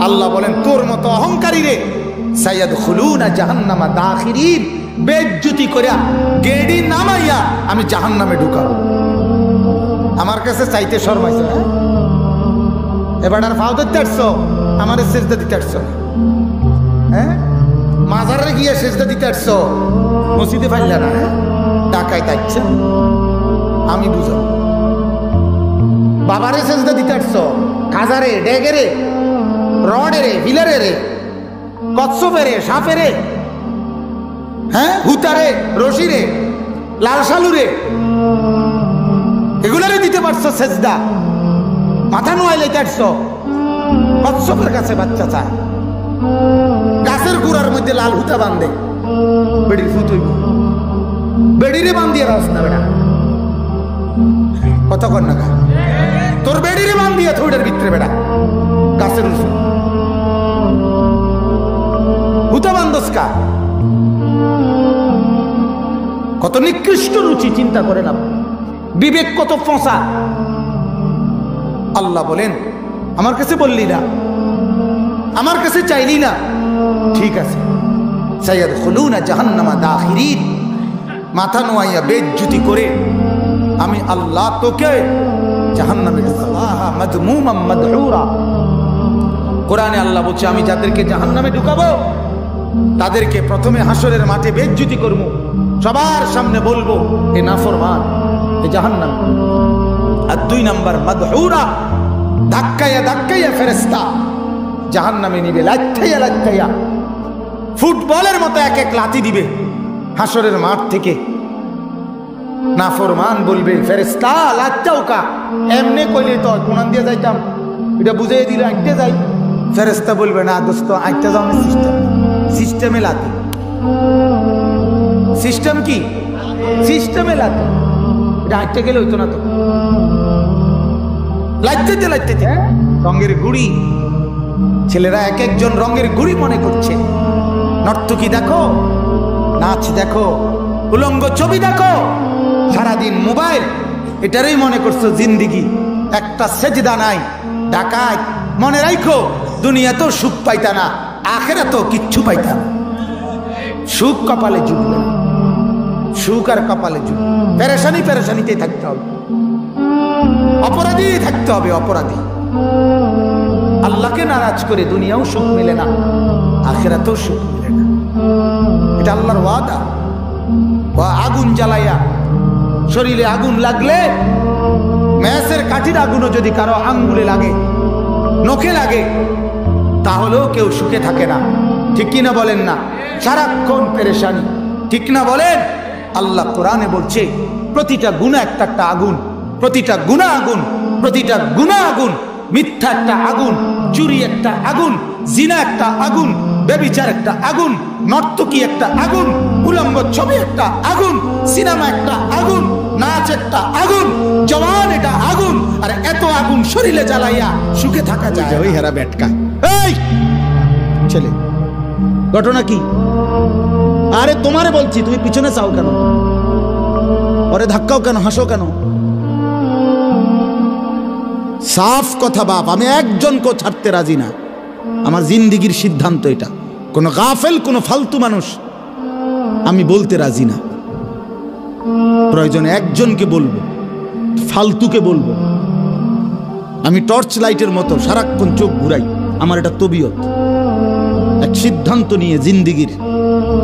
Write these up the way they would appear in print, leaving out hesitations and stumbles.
আল্লাহ বলেন তোর মতো অহংকারী রে সাইয়াদখুলুনা জাহান্নামা দাখিরিন, বেজ্জতি করিয়া গেড়ি নামাইয়া আমি জাহান্নামে ঢুকাবো। আমার কাছে চাইতে শরমাইছো না? এবার আর ফাও দিতে আসছো, আমার সেজদা দিতে আসছো? হ্যাঁ, মাজারে গিয়ে সেজদা দিতে আসছো, মসজিদে ফাইলা না? টাকায় তাইছে আমি বুঝো। বাবারে সেজদা দিতে আসছো, কাজারে, ডেগেরে, রডেরে, বিলারে, কচ্ছপেরে, সাপেরে, হ্যাঁ, হুতারে, রশিরে, লাল শালুরে, এগুলারে দিতে পারছো সেজদা? মাথা নোয়াই লেতে আসছো, কচ্ছপের কাছে বাচ্চা চায়, গাছের গুড়ার মধ্যে লাল হুতা বান্ধে, বেড়ির ফুতুইব, বেড়িরে বান্ধিয়ে রাস না বেড়া, কতক্ষণ না তোর বেড়িরে বান্ধিয়ে থোড়ের ভিতরে বেড়া, গাছের হুতা বান্ধসকা। কত নিকৃষ্ট রুচি, চিন্তা করে না, বিবেক কত ফসা। আল্লাহ বলেন আমার কাছে বললি না, আমার কাছে চাইলি না, ঠিক আছে, সাইয়াদখুলুনা জাহান্নামা দাখিরিন, মাথা নোয়াইয়া বেজ্জতি করে আমি আল্লাহ তোকে জাহান্নামে ঢুকাবো, মাদমুমান মাদহুরা। কোরআনে আল্লাহ বলছে আমি যাদেরকে জাহান্নামে ঢুকাবো তাদেরকে প্রথমে হাসরের মাঠে বেজ্জতি করব, সবার সামনে বলবো এ নাফরমান, এ জাহান্নাম। আর 2 নাম্বার মাদহুরা, ধাক্কাইয়া ধাক্কাইয়া ফেরেশতা জাহান্নামে নিবে, লাথাইয়া লাথাইয়া, ফুটবলের মতো এক এক লাথি দিবে হাসরের মাঠ থেকে। নাফরমান বলবে ফেরেশতা লাথাও কা, এমনি কইলে তো কোনান দিয়ে যাইতাম, এটা বুঝাই দিলে আইতে যাই। ফেরেশতা বলবে না দোস্ত, আইতে যাও না, সিস্টেম, সিস্টেমে লাথি। সিস্টেম কি? সিস্টেমে লাথি, এটা আইতে গেলে হইতো না তো, লাইতে লাইতে রঙের গুড়ি। ছেলেরা এক একজন রঙের গুড়ি মনে করছে। নর্তকী দেখো, নাচ দেখো, উলঙ্গ ছবি দেখো, সারাদিন মোবাইল, এটারই মনে করছো জিন্দিগি। একটা সেজদা নাই, ডাকাত। মনে রাখো দুনিয়াতেও সুখ পাইতা না, আখিরাতেও কিচ্ছু পাইতা না। সুখ কপালে জুটবে না, সুখ আর কপালে জুটবে, পেরেশানি পেরেশানিতেই থাকতে হবে, অপরাধী থাকতে হবে, অপরাধী। আল্লাহকে নারাজ করে দুনিয়াও সুখ মিলে না, আখিরাতেও সুখ মিলে না। এটা আল্লাহর ওয়াদা। আগুন জ্বালাইয়া, শরীরে আগুন লাগলে, ম্যাচের কাঠির আগুনও যদি কারো আঙ্গুলে লাগে, নখে লাগে, তাহলেও কেউ সুখে থাকে না। ঠিক কিনা বলেন না? সারাক্ষণ পেরেশানি, ঠিক না বলেন? আল্লাহ কোরআনে বলছে প্রতিটা গুনাহ একটা একটা আগুন, প্রতিটা গুনাহ আগুন, প্রতিটা গুনাহ আগুন। মিথ্যা একটা আগুন, চুরি একটা আগুন, জিনা একটা আগুন, ব্যভিচার একটা আগুন, নর্তকী একটা আগুন, উলঙ্গ ছবি একটা আগুন, সিনেমা একটা আগুন, নাচ একটা আগুন, জওয়ান এটা আগুন। আর এত আগুন শরীরে জ্বালাইয়া সুখে থাকা যায়? ওই হেরা বেটকা, এই ছেলে ঘটনা কি? আরে তোমারে বলছি, তুমি পিছনে চাও কেন? ওরে ধাক্কাও কেন, হাসো কেন? সাফ কথা বাপ, আমি একজনকেও ছাড়তে রাজি না। আমার জিন্দিগির সিদ্ধান্ত এটা। কোনো গাফেল, কোনো ফালতু মানুষ আমি বলতে রাজি না। প্রয়োজনে একজনকে বলবো, ফালতুকে বলবো। আমি টর্চ লাইটের মতো সারাক্ষণ চোখ ঘুরাই, আমার এটা তবিয়ত। এক সিদ্ধান্ত নিয়ে জিন্দিগির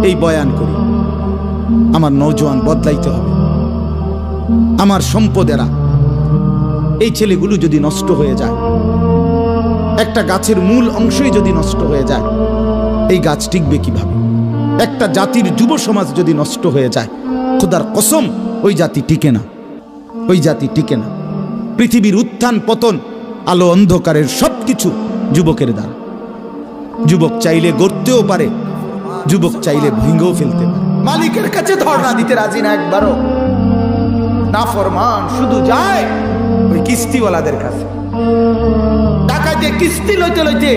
এই বয়ান করি। আমার নওজোয়ান বদলাইতে হবে। আমার সম্পদেরা, এই ছেলেগুলো যদি নষ্ট হয়ে যায়, একটা গাছের মূল অংশই যদি নষ্ট হয়ে যায়, এই গাছ টিকবে কিভাবে? একটা জাতির যুব সমাজ যদি নষ্ট হয়ে যায়, খোদার কসম ওই জাতি টিকে না, ওই জাতি টিকে না। পৃথিবীর উত্থান পতন, আলো অন্ধকারের সবকিছু যুবকের দ্বারা। যুবক চাইলে গড়তেও পারে, যুবক চাইলে ভেঙেও ফেলতে পারে। মালিকের কাছে ধর্ণা দিতে রাজি না একবারও। নাফরমান শুধু যায় ওই কিস্তিওয়ালাদের কাছে। টাকা দিয়ে কিস্তি লইতে লইতে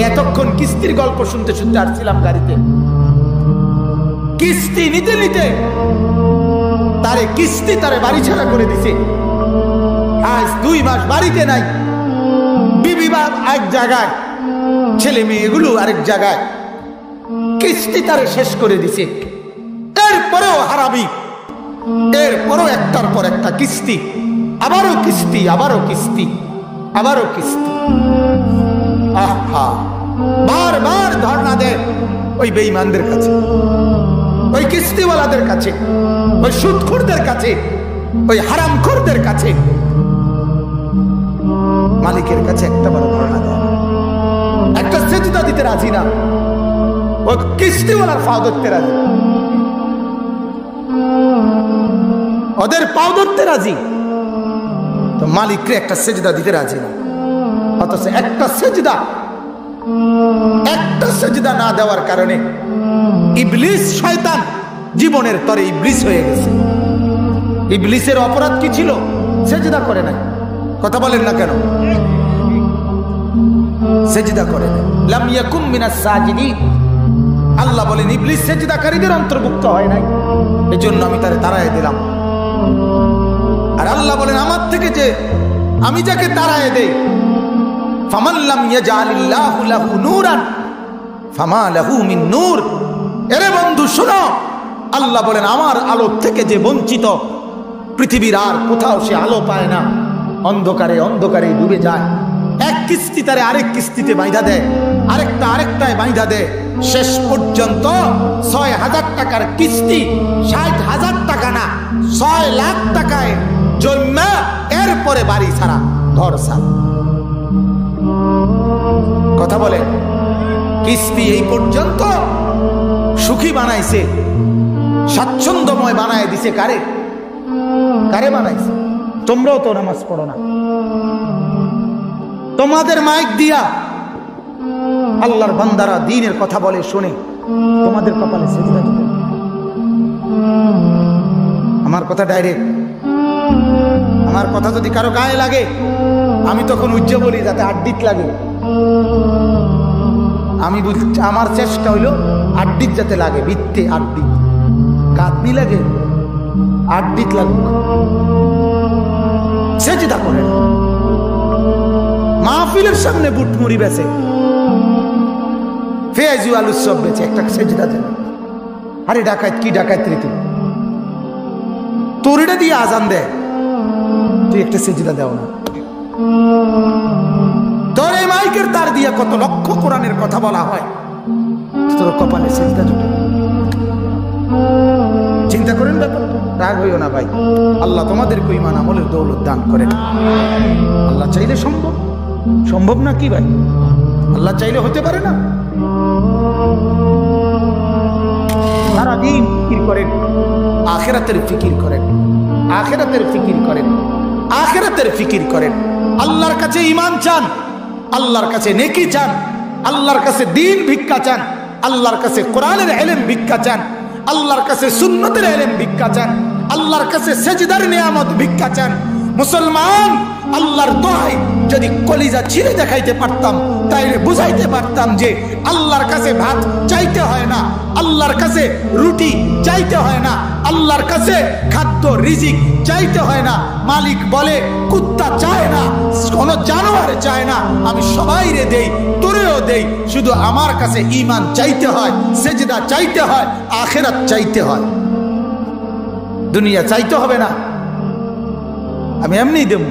এতক্ষণ কিস্তির গল্প শুনতে শুনতে আসছিলাম গাড়িতে। কিস্তি নিতে নিতে তারে কিস্তি তারে বাড়ি ছাড়া করে দিছে। আজ 2 মাস বাড়িতে নাই, বিবিবার এক জায়গায়, ছেলে মেয়েগুলো আরেক জায়গায়, কিস্তি তারে শেষ করে দিছে। এরপরেও হারাবি, এরপরও একটার পর একটা কিস্তি, আবারও কিস্তি, আবারও কিস্তি, আবারও কিস্তি। আহা, বারবার ধর্ণা দেয় ওই বেঈমানদের কাছে, ওই কিস্তিওয়ালাদের কাছে, ওই সুদখোরদের কাছে, ওই হারামখোরদের কাছে। মালিকের কাছে একটা বড় ধর্ণা দেয়, একটা সেজদা দিতে রাজি না, ওই কিস্তিওয়ালার পা ধরতে রাজি, ওদের পাও ধরতে রাজি, তো মালিককে একটা সেজদা দিতে রাজি না। অথচ একটা সেজদা না দেওয়ার কারণে ইবলিস শয়তান জীবনের তরে ইবলিস হয়ে গেছে। ইবলিসের অপরাধ কি ছিল? সেজদা করে নাই। কথা বলেন না কেন? সেজদা করে নাই। লাম ইয়াকুম মিনাস সাজিদিন। আল্লাহ বলেন ইবলিস সেজদাকারীদের অন্তর্ভুক্ত হয় নাই, এজন্য আমি তারে তাড়ায় দিলাম। আর আল্লাহ বলেন আমার থেকে যে আমি যাকে তাড়ায় দেই, ফামান লাম ইয়াজআলিল্লাহু লাহু নূরান ফামা লাহু মিন নূর। এরে বন্ধু শোনো, আল্লাহ বলেন আমার আলো থেকে যে বঞ্চিত, পৃথিবীর আর কোথাও সে আলো পায় না, অন্ধকারে অন্ধকারে ডুবে যায়। এক কিস্তি তারে আরেক কিস্তিতে বাইধা দেয়, আরেকটা আরেকটায় বাইধা দেয়। শেষ পর্যন্ত ৬,০০০ টাকার কিস্তি ৬০,০০০ টাকা না ৬ লাখ টাকায় জন্মা, এরপরে বাড়ি ছাড়া, ঘর ছাড়া। কথা বলে কিস্তি এই পর্যন্ত সুখী বানাইছে, স্বাচ্ছন্দ্যময় বানায় দিছে। কারে কারে বানাইছে? তোমরাও তো নামাজ পড়ো না, তোমাদের মাইক দিয়া আল্লাহর বান্দারা দ্বীনের কথা বলে শুনে, তোমাদের কপালে সেজদা দিতে। আমার কথা ডাইরেক্ট, আমার কথা যদি কারো গায়ে লাগে আমি তখন উজ্জ্ব বলি যাতে আড্ডিত লাগে। আমি আমার চেষ্টা হইল আড্ডিত যাতে লাগে, বৃত্তে আড্ডিত, কাঁদনি লাগে, আড্ডিত লাগুক। সেজদা করে মাহফিলের সামনে বুটমুড়ি বেচে, পেঁয়াজু আলু সব বেচে, একটা সেজদা দেন। আরে ডাকাত কি ডাকাত রে তুই, তোরটা দিয়ে আজান দেয়, তুই একটা সেজদা দেও না। তোর এই মাইকের তার দিয়ে কত লক্ষ কোরআনের কথা বলা হয়, তোর কপালে সেজদা জুটে। চিন্তা করেন ব্যাপারটা, রাগ হইও না ভাই। আল্লাহ তোমাদেরকে ঈমান আমলের দৌলত দান করেন। আল্লাহ চাইলে সম্ভব, সম্ভব না কি ভাই? আল্লাহ চাইলে হতে পারে না? সারাদিন ফিকির করেন, আখিরাতের ফিকির করেন, আখিরাতের ফিকির করেন, আখিরাতের ফিকির করেন। আল্লাহর কাছে ঈমান চান, আল্লাহর কাছে নেকি চান, আল্লাহর কাছে দ্বীন ভিক্ষা চান, আল্লাহর কাছে কোরআনের ইলম ভিক্ষা চান, আল্লাহর কাছে সুন্নতের ইলম ভিক্ষা চান, আল্লাহর কাছে সেজদার নিয়ামত ভিক্ষা চান। মুসলমান, আল্লাহর দোহাই যদি কলিজা ছিঁড়ে দেখাইতে পারতাম তাইলে বুঝাইতে পারতাম যে আল্লাহর কাছে ভাত চাইতে হয় না, আল্লাহর কাছে রুটি চাইতে হয় না, আল্লাহর কাছে খাদ্য রিজিক চাইতে হয় না। মালিক বলে কুত্তা চায় না, কোন জানোয়ার চায় না, আমি সবাইরে দেই, তোরেও দেই, শুধু আমার কাছে ঈমান চাইতে হয়, সেজদা চাইতে হয়, আখিরাত চাইতে হয়। দুনিয়া চাইতে হবে না, আমি এমনি দেব,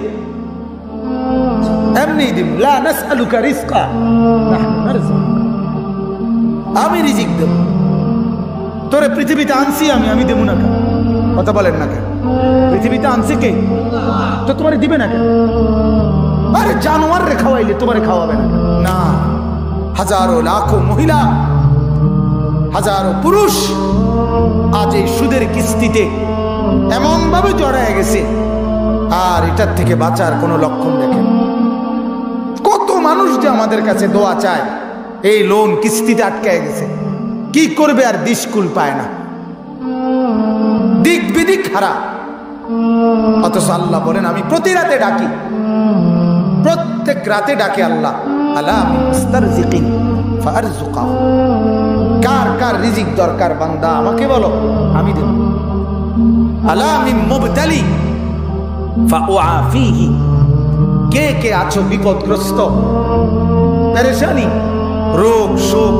এমনি দেব। লা নাসআলুকা রিজকা নাহনু নারযুকুকা, আমি রিজিক দেব। তোরে পৃথিবীতে আনছি আমি দেব না কেন? কথা বলেন না কেন? পৃথিবীতে আনছে কে? তো তোমারে দিবে না কেন? আরে জানোয়ার রে খাওয়াইলে তোমারে খাওয়াবে না কেন? না, হাজারো লাখো মহিলা, হাজারো পুরুষ আজ এই সুদের কিস্তিতে এমন ভাবে জড়ায় গেছে, আর এটার থেকে বাঁচার কোনো লক্ষণ দেখেন। কত মানুষ যে আমাদের কাছে দোয়া চায়, এই লোন কিস্তিতে আটকায় গেছে, কি করবে আর দিশকুল পায় না, দিক বিদিক খারাপ। অথচ আল্লাহ বলেন আমি প্রতি রাতে ডাকি, প্রত্যেক রাতে ডাকে আল্লাহ, আলা মুস্তারজিকিন ফারজুকাহু। কার কার রিজিক দরকার বান্দা আমাকে বলো, আমি দেব। আলা মিন মুবতালি ফাউআফিহি, কে কে আছো বিপদগ্রস্ত, পেরেশানি, রোগ শোক,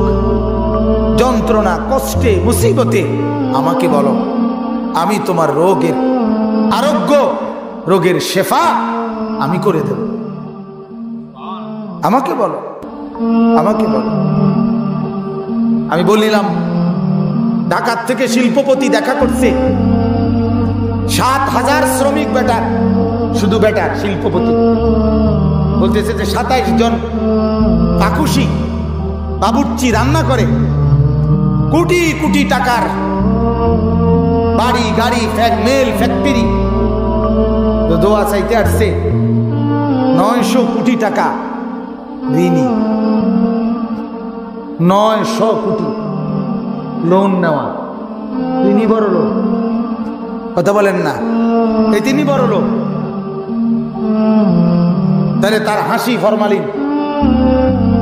যন্ত্রণা, কষ্টে, মুসিবতে, আমাকে বলো, আমি তোমার রোগের আরোগ্য, রোগের শেফা আমি করে দেব। আমাকে বলো, আমাকে বলো। আমি বললাম ঢাকার থেকে শিল্পপতি দেখা করছে, 7,000 শ্রমিক বেটার, শুধু বেটার শিল্পপতি। বলতেছে যে 27 জন পাকুশি বাবুর্চি রান্না করে, কোটি কোটি টাকার বাড়ি গাড়ি, মেল ফ্যাক্টরি। দোয়া চাইতে আসছে 900 কোটি টাকা ঋণী, 900 কোটি লোন নেওয়া। তিনি বড় লোক, কথা বলেন না, এই তিনি বড় লোক। তাহলে তার হাসি ফরমালিন,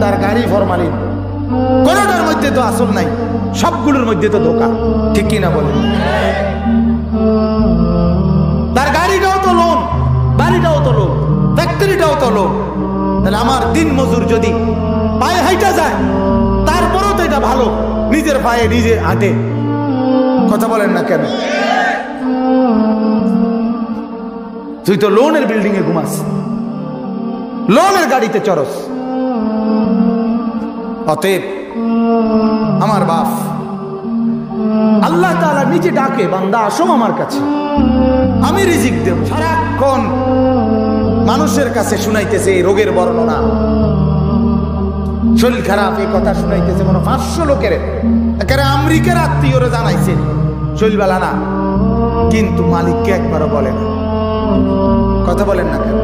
তার গাড়ি ফরমালিন, কোনটার মধ্যে তো আসল নাই, সবগুলোর মধ্যে তো ধোকা, ঠিক কিনা বলেন? তার গাড়িটাও তো লোন, বাড়িটাও তো লোন, ফ্যাক্টরিটাও তো লোন। তাহলে আমার দিন মজুর যদি পায়ে হাইটা যায়, তারপরেও তো এটা ভালো, নিজের পায়ে নিজে হাঁটে। কথা বলেন না কেন? তুই তো লোনের বিল্ডিং এ ঘুমাস, লোনের গাড়িতে চড়স। অতএব আমার বাপ আল্লাহ তাআলা নিচে ডাকে, বান্দা আসো আমার কাছে, আমি রিজিক দেব। সারাক্ষণ মানুষের কাছে শুনাইতেছে এই রোগের বর্ণনা, শরীর খারাপ এই কথা শুনাইতেছে, মনে 500 লোকের, একেবারে আমেরিকার আত্মীয়রা জানাইছে শরীর বালা না, কিন্তু মালিককে একবারও বলে না। কথা বলেন না কেন?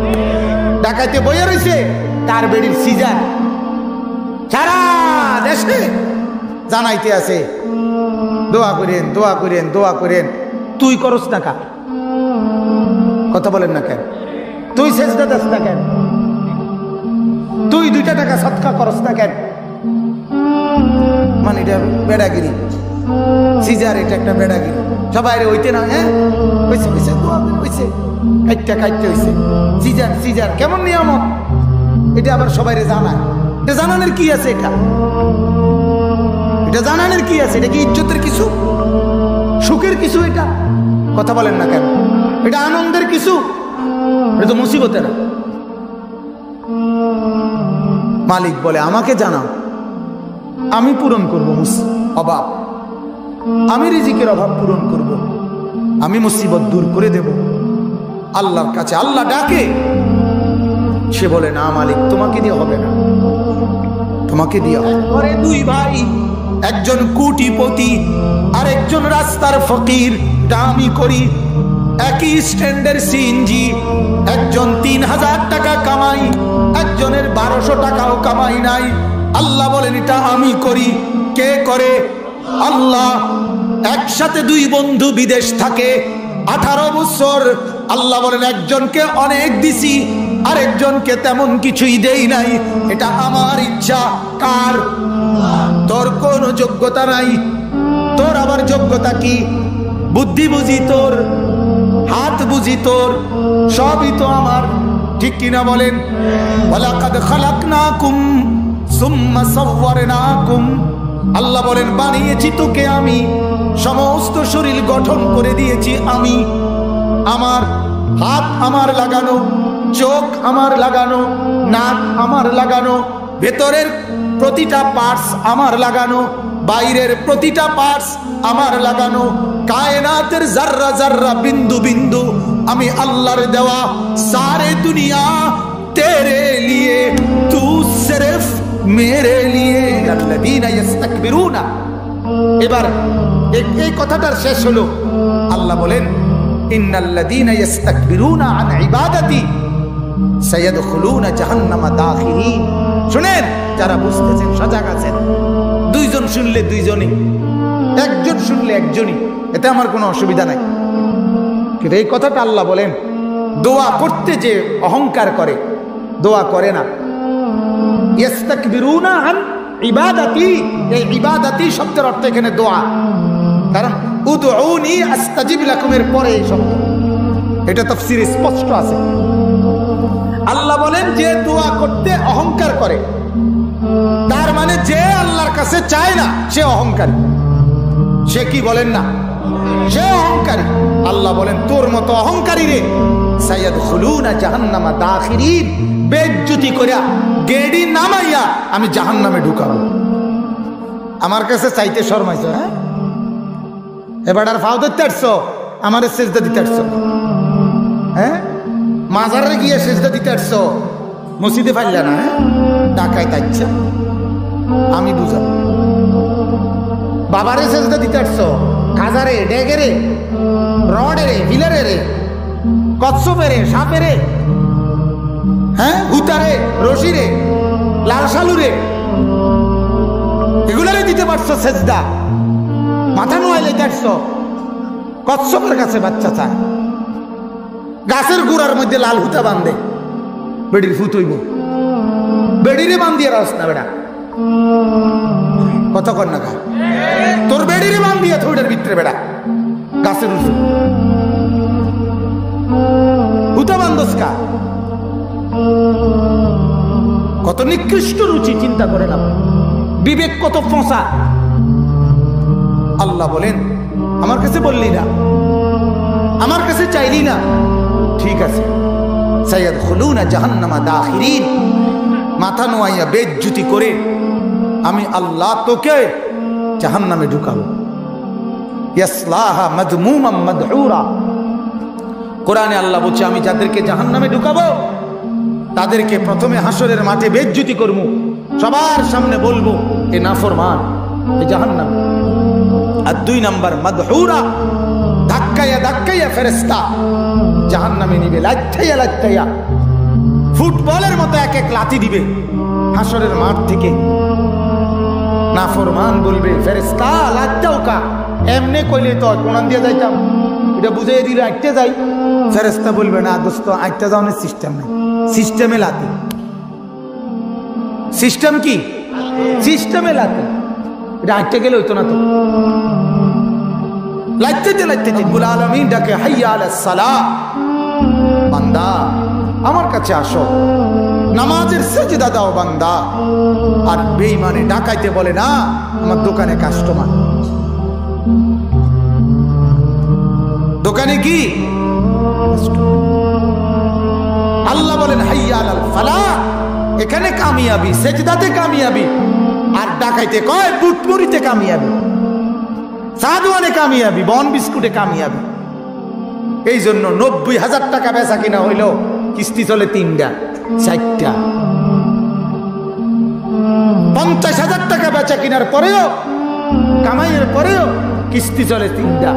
ডাকাইতে বইয়া রয়েছে তার বেড়ির সিজার, সারা দেশে জানাইতে আছে, দোয়া করেন, দোয়া করেন, দোয়া করেন। তুই করস না কা? কথা বলেন না কেন? তুই সেজদা দাস না কেন? তুই 2 টাকা সদকা করস না কেন? মানে এটা বেড়াগিরি, সিজার এটা একটা বেড়াগিরি। সবাই হইতে না, হ্যাঁ হয়েছে হয়েছে, দোয়া হয়েছে, কাইটটা কাইটতে হয়েছে, সিজার সিজার কেমন নিয়ামত, এটা আবার সবাই জানায়। এটা জানানোর কি আছে? এটা জানানোর কি আছে? এটা কি ইজ্জতের কিছু, সুখের কিছু? এটা কথা বলেন না কেন? এটা আনন্দের কিছু? এটা তো মুসিবতের। মালিক বলে আমাকে জানাও, আমি পূরণ করবো অভাব, আমি রিজিকের অভাব পূরণ করব, আমি মুসিবত দূর করে দেব। আল্লাহর কাছে আল্লাহ ডাকে, সে বলে না মালিক তোমাকে দিয়ে হবে না, তোমাকে দিয়ে হবে। 2 ভাই, একজন কোটিপতি আর একজন রাস্তার ফকির, তা আমি করি। একই স্ট্যান্ডের সিএনজি, একজন 3000 টাকা কামাই, একজনের 1200 টাকাও কামাই নাই। আল্লাহ বলেন এটা আমি করি। কে করে? আল্লাহ। একসাথে 2 বন্ধু বিদেশ থাকে 18 বছর, আল্লাহ বলেন একজনকে অনেক দিছি, আরেকজনকে তেমন কিছুই দেই নাই, এটা আমার ইচ্ছা। কার? তোর কোনো যোগ্যতা নাই, তোর আবার যোগ্যতা কি? বুদ্ধি বুঝি তোর, হাত বুঝি তোর, সবই তো আমার, ঠিক কিনা বলেন? ওয়ালাকাদ খালাকনাকুম সুম্মা সাওয়ারনাকুম, আল্লাহ বলেন বানিয়েছি তোকে আমি, সমস্ত শরীর গঠন করে দিয়েছি আমি। আমার হাত আমার লাগানো, চোখ আমার লাগানো, নাক আমার লাগানো, ভেতরের প্রতিটা পার্টস আমার লাগানো, বাইরের প্রতিটা পার্টস আমার লাগানো, কায়নাতের জাররা জাররা, বিন্দু বিন্দু আমি আল্লাহর দেওয়া। সারে দুনিয়া তেরে লিয়ে, তু সিরফ মেরে লিয়ে। আল্লাযীনা ইস্তাকবিরুনা, এবার এই কথাটার শেষ হলো, আল্লাহ বলেন ইন্নাল্লাযীনা ইস্তাকবিরুনা আন ইবাদাতি সায়াদখুলুনা জাহান্নামা দাখিরিন। শুনেন, যারা বুঝতেছেন সজাগ আছেন, 2 জন শুনলে 2 জনই, 1 জন শুনলে 1 জনই, এতে আমার কোনো অসুবিধা নাই। কিন্তু এই কথাটা আল্লাহ বলেন, দোয়া করতে যে অহংকার করে, দোয়া করে না। ইস্তাকবিরুনা আন ইবাদাতি, এই ইবাদাতি শব্দের অর্থ এখানে দোয়া, কারণ উদউনি আস্তাজিব লাকুম এর পরে এই শব্দ, এটা তাফসীরে স্পষ্ট আছে। আল্লাহ বলেন যে দোয়া করতে অহংকার করে, তার মানে যে আল্লাহর কাছে চায় না সে অহংকারী। সে কি বলেন না, সে অহংকারী। আল্লাহ বলেন তোর মতো অহংকারী রে সাইয়াদখুলুনা জাহান্নামা দাখিরিন, বেজ্জতি করিয়া গেড়ি নামাইয়া আমি জাহান্নামে ঢুকাবো। আমার কাছে চাইতে শরমাইছো? হ্যাঁ, এবার আর ফাও ধরতে আসছো, আমারে সেজদা দিতে আসছো? হ্যাঁ, মাজারে গিয়ে সেজদা দিতে আসছো, মসজিদে ফাইলা না? হ্যাঁ, ডাকায় তাইছে আমি বুঝাবো। বাবারে সেজদা দিতে আসছো, খাজারে, ডেগেরে, রডেরে, হিলারে, কচ্ছপেরে, সাপেরে, হ্যাঁ, হুতারে, রশিরে, লাল শালুরে, এগুলারে দিতে পারছো সেজদা? মাথা নোয়াইলে আসছো, কচ্ছপের কাছে বাচ্চা চায়, গাছের গুড়ার মধ্যে লাল হুতা বান্ধে, বেডির ফুত হইব, বেডিরে বান্ধিয়ে রাস না বেড়া, কতক্ষণ না খা তোর বেডিরে বান্ধিয়ে থইটার ভিতরে বেড়া গাছের উঁচু হুতা বান্ধস কা? কত নিকৃষ্ট রুচি, চিন্তা করে না, বিবেক কত ফোঁসা। আল্লাহ বলেন আমার কাছে বললি না, আমার কাছে চাইলি না, ঠিক আছে, সাইয়াদখুলুনা জাহান্নামা দাখিরিন, মাথা নোয়াইয়া বেজ্জতি করে আমি আল্লাহ তোকে জাহান্নামে ঢুকাবো। ইয়াসলাহা মাদমুমান মাদহুরা, কোরআনে আল্লাহ বলছে আমি যাদেরকে জাহান্নামে ঢুকাবো তাদেরকে প্রথমে হাসরের মাঠে বেজ্জতি করব, সবার সামনে বলবো এ নাফরমান, এ জাহান্নাম। আর 2 নাম্বার মাদহুরা, ধাক্কাইয়া ধাক্কাইয়া ফেরেশতা জাহান্নামে নিবে, লাইঠাইয়া লাইঠাইয়া ফুটবলের মতো এক এক লাথি দিবে হাসরের মাঠ থেকে। নাফরমান বলবে ফেরেশতা লাইটাও কা, এমনি কইলে তো কোনান দিয়ে যাইতাম, এটা বুঝাই দিলে আইতে যাই। ফেরেশতা বলবে না দোস্ত, আইতে যাওয়ার সিস্টেম নেই, সিস্টেমে লাথি। সিস্টেম কি? সিস্টেমে লাথি, এটা আইতে গেলে হইতো না তো। লাইতে লাইতে রব্বুল আলামিন ডাকে হাইয়া আলাস সালাহ, বান্দা আমার কাছে আসো, নামাজের সেজদা দাও বান্দা। আর বেঈমানে ডাকাইতে বলে না আমার দোকানে কাস্টমার, দোকানে কি? আল্লাহ বলেন হাইয়া আলাল ফালাহ, এখানে কামিয়াবি, সেজদাতে কামিয়াবি। আর ডাকাইতে কয় বুটমুড়িতে কামিয়াবি, সাদওয়ানে কামিয়াবি, বন বিস্কুটে কামিয়াবি। এই জন্য 90,000 টাকা বেচা কিনা হইল, কিস্তি চলে 3টা 4টা। 50,000 টাকা বেচা কিনার পরেও, কামাইয়ের পরেও কিস্তি চলে 3টা।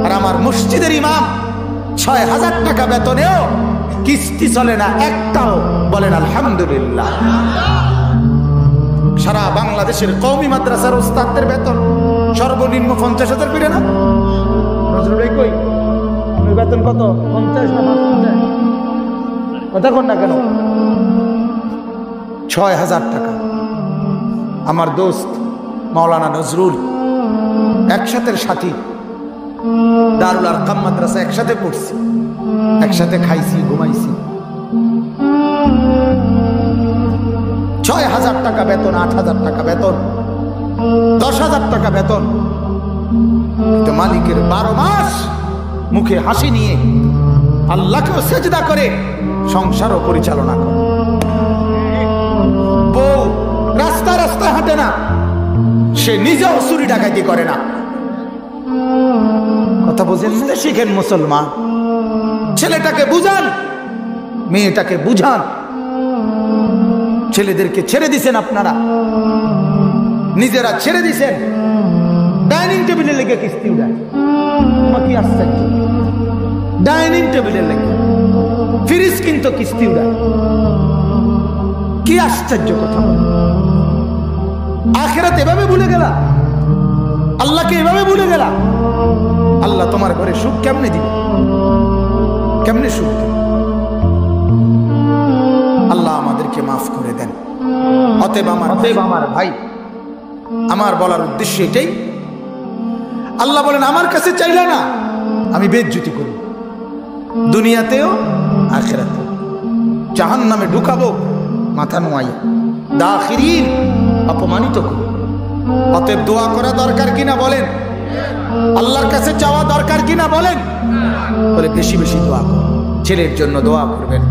আর আমার মসজিদের ইমাম 6,000 টাকা বেতনেও কিস্তি চলে না একটাও, বলেন আলহামদুলিল্লাহ। সারা বাংলাদেশের কওমি মাদ্রাসার ওস্তাদদের বেতন সর্বনিম্ন 50,000 করে না? নজরুল ভাই কই বেতন কত? 50 না 55? কথা কন না কেন? 6,000 টাকা। আমার দোস্ত মাওলানা নজরুল একসাথে সাথী, দারুল আরকাম মাদ্রাসা একসাথে পড়ছি, একসাথে খাইছি, ঘুমাইছি। 6,000 টাকা বেতন, 8,000 টাকা বেতন, 10,000 টাকা বেতন। তো মালিকের 12 মাস মুখে হাসি নিয়ে আল্লাহকেও সেজদা করে সংসারও পরিচালনা করে। বউ রাস্তা রাস্তা হাঁটে না, সে নিজেও চুরি ডাকাতি করে না। কথা বুঝেন? শিখেন মুসলমান, ছেলেটাকে বুঝান, মেয়েটাকে বুঝান। ছেলেদেরকে ছেড়ে দিছেন আপনারা, নিজেরা ছেড়ে দিছেন। ডাইনিং টেবিলে লেগে কিস্তি উঠায়, কি আশ্চর্য! ডাইনিং টেবিলে লেগে ফ্রিজ কিন্তু কিস্তি উঠায়, কি আশ্চর্য কথা! আখিরাত এভাবে ভুলে গেলা, আল্লাহকে এভাবে ভুলে গেলা। আল্লাহ তোমার ঘরে সুখ কেমনে দিবে? কেমনে সুখ দিবে? আল্লাহ আমাদেরকে মাফ করে দেন। অতএব আমার ভাই, আমার বলার উদ্দেশ্য এটাই, আল্লাহ বলেন আমার কাছে চাইলে না আমি বেজ্জতি করি, দুনিয়াতেও আখিরাতেও। জাহান্নামে ঢুকাবো মাথা নোয়াইয়া, দাখিরিন অপমানিত করি। অতএব দোয়া করা দরকার কিনা বলেন, আল্লাহর কাছে চাওয়া দরকার কিনা বলেন। বলে বেশি বেশি দোয়া করুন, ছেলের জন্য দোয়া করবেন,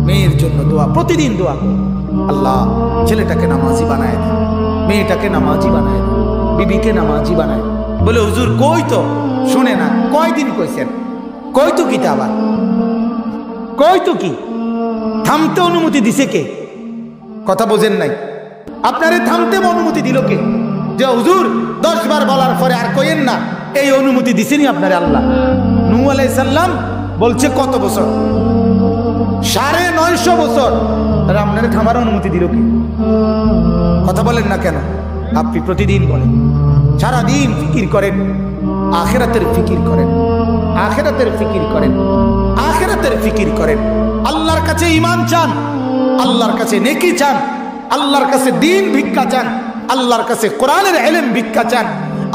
মেয়ের জন্য দোয়া, প্রতিদিন দোয়া করুন। আল্লাহ ছেলেটাকে নামাজি বানায় দেন, মেয়েটাকে নামাজি বানায় দেন, বিবিকে নামাজি বানায়। বলে হুজুর কই তো, শুনে না, কয়দিন কইছেন, কই তো কি, আবার কই তো কি, থামতে অনুমতি দিছে কে? কথা বোঝেন নাই? আপনারে থামতে অনুমতি দিল কে? যে হুজুর 10 বার বলার পরে আর কইেন না, এই অনুমতি দিছেনি আপনারে আল্লাহ। নূহ আলাইহিস সালাম বলছে কত বছর, 950 বছর, আর আপনারে থামার অনুমতি দিল কে? কথা বলেন না কেন? আপনি প্রতিদিন বলেন, সারাদিন ফিকির করেন, আখিরাতের ফিকির করেন, আখিরাতের ফিকির করেন, আখিরাতের ফিকির করেন। আল্লাহর কাছে ঈমান চান, আল্লাহর কাছে নেকি চান, আল্লাহর কাছে দ্বীন ভিক্ষা চান, আল্লাহর কাছে কোরআনের ইলম ভিক্ষা চান,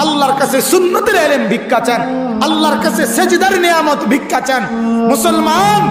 আল্লাহর কাছে সুন্নতের ইলম ভিক্ষা চান, আল্লাহর কাছে সেজদার নিয়ামত ভিক্ষা চান। মুসলমান